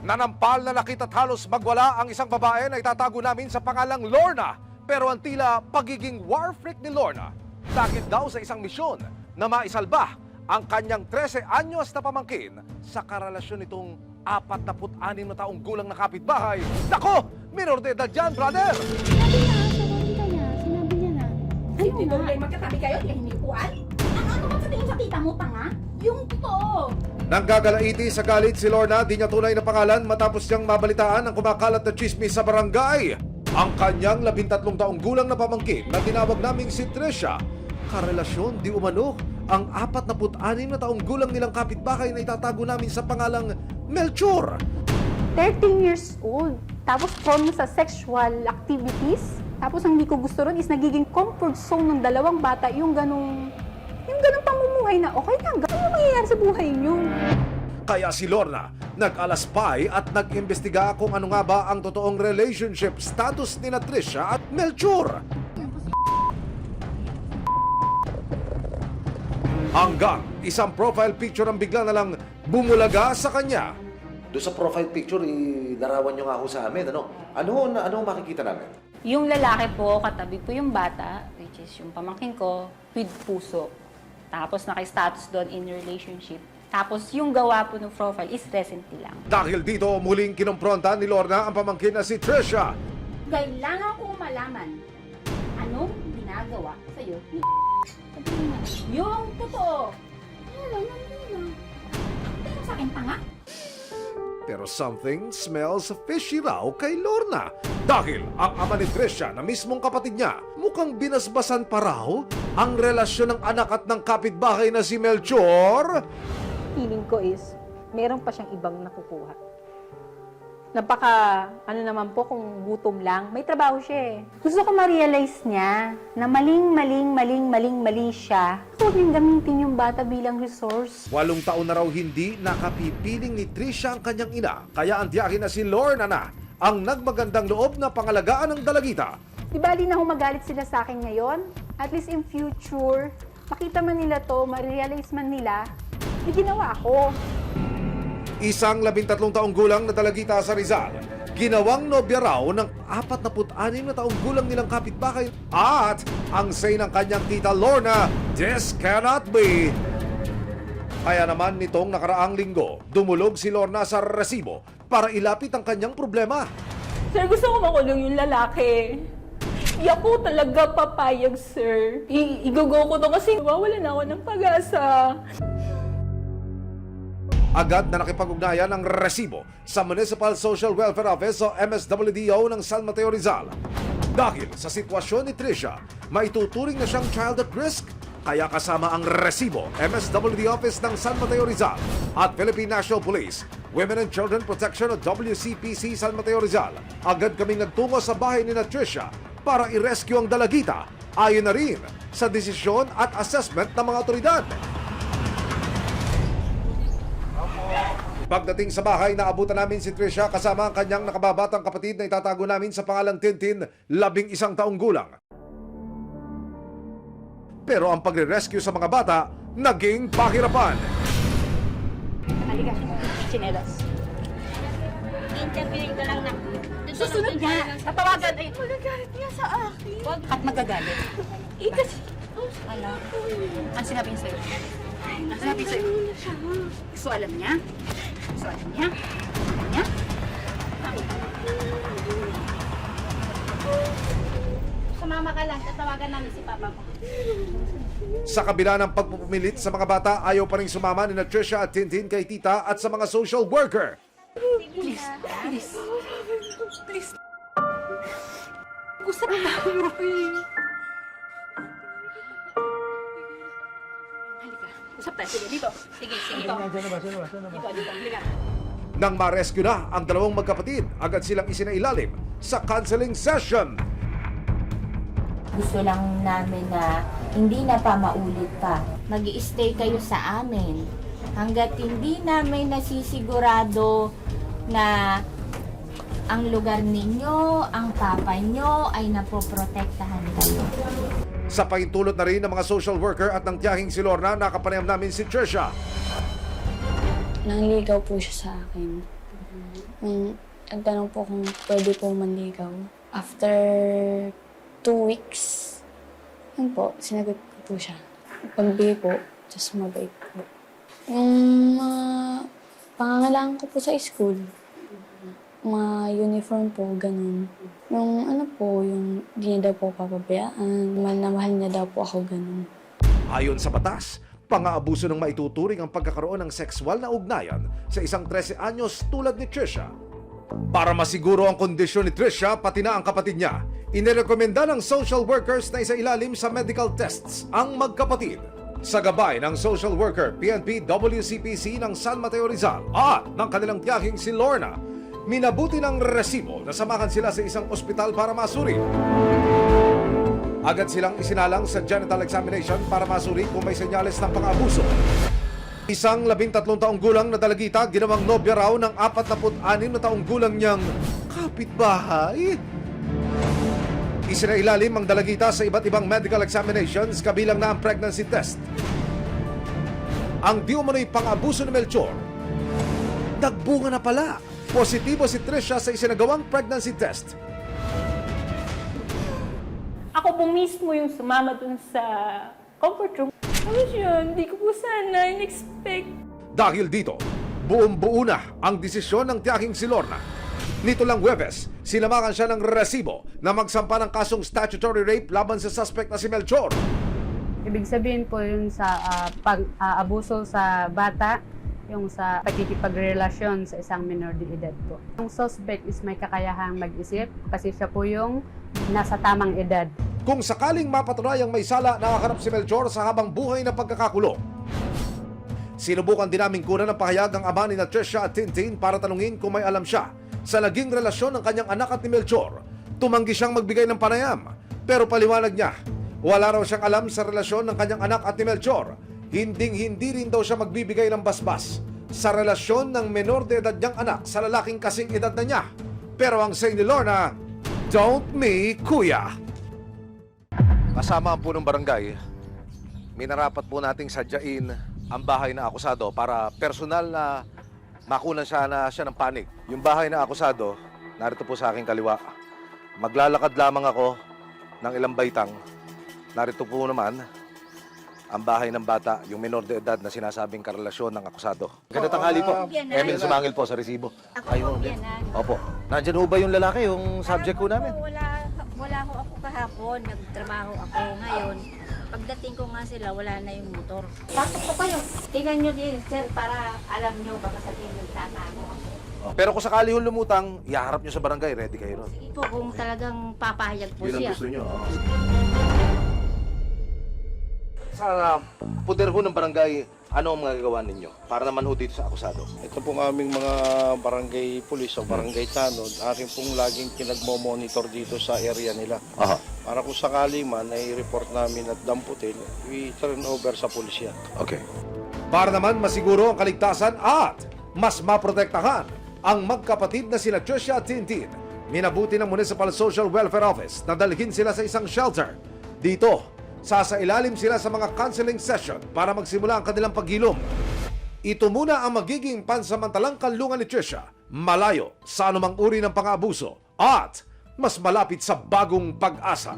Nanampal na nakita't halos magwala ang isang babae na itatago namin sa pangalang Lorna. Pero ang tila pagiging war freak ni Lorna, dahil daw sa isang misyon na maisalba ang kanyang 13 anyos na pamangkin sa karelasyon nitong 46 na taong gulang na kapitbahay. Nako! Minor de edad yan, brother! Sinabi niya na. Ay, tinulay magkatabi kayo, di hinikuan? Ano ba sa tingin sa tita mo, tanga? Yung totoo. Nanggagalaiti sa galit si Lorna, di niya tunay na pangalan matapos niyang mabalitaan ang kumakalat na chismis sa barangay. Ang kanyang 13 taong gulang na pamangkin na tinawag naming si Trisha, karelasyon di umano ang 46 na taong gulang nilang kapitbahay na itatago namin sa pangalang Melchor. 13 years old. Tapos prone sa sexual activities. Tapos ang hindi ko gusto ron is nagiging comfort zone ng dalawang bata yung ganong pamumuhay na okay lang. Ano yung mangyayari sa buhay niyo? Kaya si Lorna nag-alaspay at nag-imbestiga kung ano nga ba ang totoong relationship status ni Trisha at Melchor. Hanggang isang profile picture ang bigla na lang bumulaga sa kanya. Doon sa profile picture, larawan nyo nga ako sa amin. Ano makikita namin? Yung lalaki po, katabi po yung bata, which is yung pamangkin ko, with puso. Tapos naka-status doon in relationship. Tapos yung gawa po ng profile is recently lang. Dahil dito, muling kinompronta ni Lorna ang pamangkin na si Trisha. Kailangan kong malaman anong ginagawa sa'yo ni sabihin na. Yung totoo. Ano lang. Tingin sa akin, tanga. Pero something smells fishy raw kay Lorna. Dahil ang ama ni Trisha na mismong kapatid niya, mukhang binasbasan pa raw ang relasyon ng anak at ng kapitbahay na si Melchor. Feeling ko is, meron pa siyang ibang nakukuha. Naman po kung gutom lang, may trabaho siya eh. Gusto ko ma-realize niya na mali siya. Huwag niyang gamitin yung bata bilang resource. 8 taon na raw hindi nakapipiling ni Trisha ang kanyang ina. Kaya ang tiyakin na si Lorna na ang nagmagandang loob na pangalagaan ng dalagita. Di bali na humagalit sila sa akin ngayon. At least in future, makita man nila to, ma-realize man nila, may ginawa ako. Isang 13 taong gulang na dalagita sa Rizal, ginawang nobya raw ng 46 na taong gulang nilang kapitbahay. At ang say ng kanyang tita Lorna, this cannot be. Kaya naman nitong nakaraang linggo, dumulog si Lorna sa resibo para ilapit ang kanyang problema. Sir, gusto ko makulong yung lalaki. Di ako talaga papayag, sir. Igugo ko to kasi wawala na ako ng pag-asa. Agad na nakipag-ugnayan ang resibo sa Municipal Social Welfare Office o MSWDO ng San Mateo Rizal. Dahil sa sitwasyon ni Trisha, maituturing na siyang child at risk. Kaya kasama ang resibo, MSWD Office ng San Mateo Rizal at Philippine National Police, Women and Children Protection o WCPC San Mateo Rizal. Agad kaming nagtungo sa bahay ni Trisha para i-rescue ang dalagita, ayon na rin sa desisyon at assessment ng mga otoridad. Pagdating sa bahay, naabutan namin si Trisha kasama ang kanyang nakababatang kapatid na itatago namin sa pangalang Tintin, 11 taong gulang. Pero ang pagre-rescue sa mga bata, naging pahirapan. Halika, chinelas. Interviewin ko lang na. Susunod niya. Tatawagan. Magagalit niya sa akin. Huwag at magagalit. Kasi... Ano? Ang sinabi niya sa'yo? Ang sinabi sa'yo? Gusto alam niya? Gusto alam niya? Alam niya? Sumama ka lang. Tatawagan namin si Papa mo. Sa kabila ng pagpupumilit sa mga bata, ayaw pa rin sumama ni Trisha at Tintin kay tita at sa mga social worker. Please. Gusto na tayo, Halika. Usap tayo. Sige, dito. Sige. Dito. Dito. Halika. Nang ma-rescue na ang dalawang magkapatid, agad silang isinailalim sa counseling session. Gusto lang namin na hindi na pa maulit pa. Mag-i-stay kayo sa amin hanggat hindi namin nasisigurado na ang lugar ninyo, ang papa nyo ay napoprotektahan kayo. Sa pahintulot na rin ng mga social worker at ng tiyahing si Lorna, nakapanayam namin si Trisha. Nangligaw po siya sa akin. Ang tanong po kung pwede po manligaw. After 2 weeks, yun po, sinagot ko po siya. Pagbigay po, just mabait po. Yung pangangailangan ko po sa school, mga uniform po, ganun. Yung ano po, yung di niya daw po papabayaan, mahal na mahal niya daw po ako, ganun. Ayon sa batas, pang-aabuso ng maituturing ang pagkakaroon ng sexual na ugnayan sa isang 13 anyos tulad ni Trisha. Para masiguro ang kondisyon ni Trisha, pati na ang kapatid niya, inirekomenda ng social workers na isailalim sa medical tests ang magkapatid. Sa gabay ng social worker PNP WCPC ng San Mateo Rizal at ng kanilang tiyahing si Lorna, minabuti ng resibo na samahan sila sa isang ospital para masuri. Agad silang isinalang sa genital examination para masuri kung may senyales ng pang-abuso. Isang 13 taong gulang na dalagita ginawang nobya raw ng 46 na taong gulang niyang kapitbahay. Isinailalim ang dalagita sa iba't ibang medical examinations kabilang na ang pregnancy test. Ang di umano'y pang-abuso ni Melchor, nagbunga na pala. Positibo si Trisha sa isinagawang pregnancy test. Ako po mismo yung sumama dun sa comfort room. Tapos yun, hindi ko po sana in-expect. Dahil dito, buong-buo na ang desisyon ng tiyahing si Lorna. Nito lang Huwebes, sinamakan siya ng resibo na magsampa ng kasong statutory rape laban sa suspect na si Melchor. Ibig sabihin po yun sa pag-abuso sa bata, yung sa pakikipagrelasyon sa isang minor de edad po. Yung suspect is may kakayahang mag-isip kasi siya po yung nasa tamang edad. Kung sakaling mapatunayang may sala, nakakarap si Melchor sa habang buhay na pagkakakulong. Sinubukan din naming kunan ng pahayag ang ama ni Trisha at Tintin para tanungin kung may alam siya sa naging relasyon ng kanyang anak at ni Melchor. Tumanggi siyang magbigay ng panayam, pero paliwanag niya, wala raw siyang alam sa relasyon ng kanyang anak at ni Melchor. Hinding-hindi rin daw siya magbibigay ng basbas sa relasyon ng menor de edad niyang anak sa lalaking kasing edad na niya. Pero ang say ni Lorna, don't me, kuya. Kasama ang punong barangay, minarapat po nating sadyain ang bahay na akusado para personal na makunan siya ng panig. Yung bahay na akusado, narito po sa aking kaliwa. Maglalakad lamang ako ng ilang baitang. Narito po naman ang bahay ng bata, yung menor de edad na sinasabing karelasyon ng akusado. Ganda tanghali po. Emil Sumangil po sa resibo. Ako po yan. Opo. Nandiyan ho ba yung lalaki, yung subject ko namin? Wala ho ako kahapon. Nagtrabaho ako ngayon. Pagdating ko nga sila, wala na yung motor. Pasok po kayo. Tingnan nyo din, sir, para alam nyo baka sabihin yung tatago ako. Pero kung sakali yung lumutang, iharap nyo sa barangay, ready kayo ron. Sige po, kung talagang papahayag po siya. nyo. Sa puder ho ng barangay, ano ang magagawa ninyo para naman ho dito sa akusado? Ito pong aming mga barangay pulis o barangay tanod, aking pong laging pinagmo-monitor dito sa area nila. Aha. Para kung sakali man ay report namin at damputin, we turn over sa pulisya. Okay. Para naman masiguro ang kaligtasan at mas maprotektahan ang magkapatid na sina Trisha at Tintin, minabuti ng Municipal Social Welfare Office na dalhin sila sa isang shelter. Dito, sasailalim sila sa mga counseling session para magsimula ang kanilang paghilom. Ito muna ang magiging pansamantalang kanlungan ni Trisha, malayo sa anumang uri ng pang-aabuso at mas malapit sa bagong pag-asa.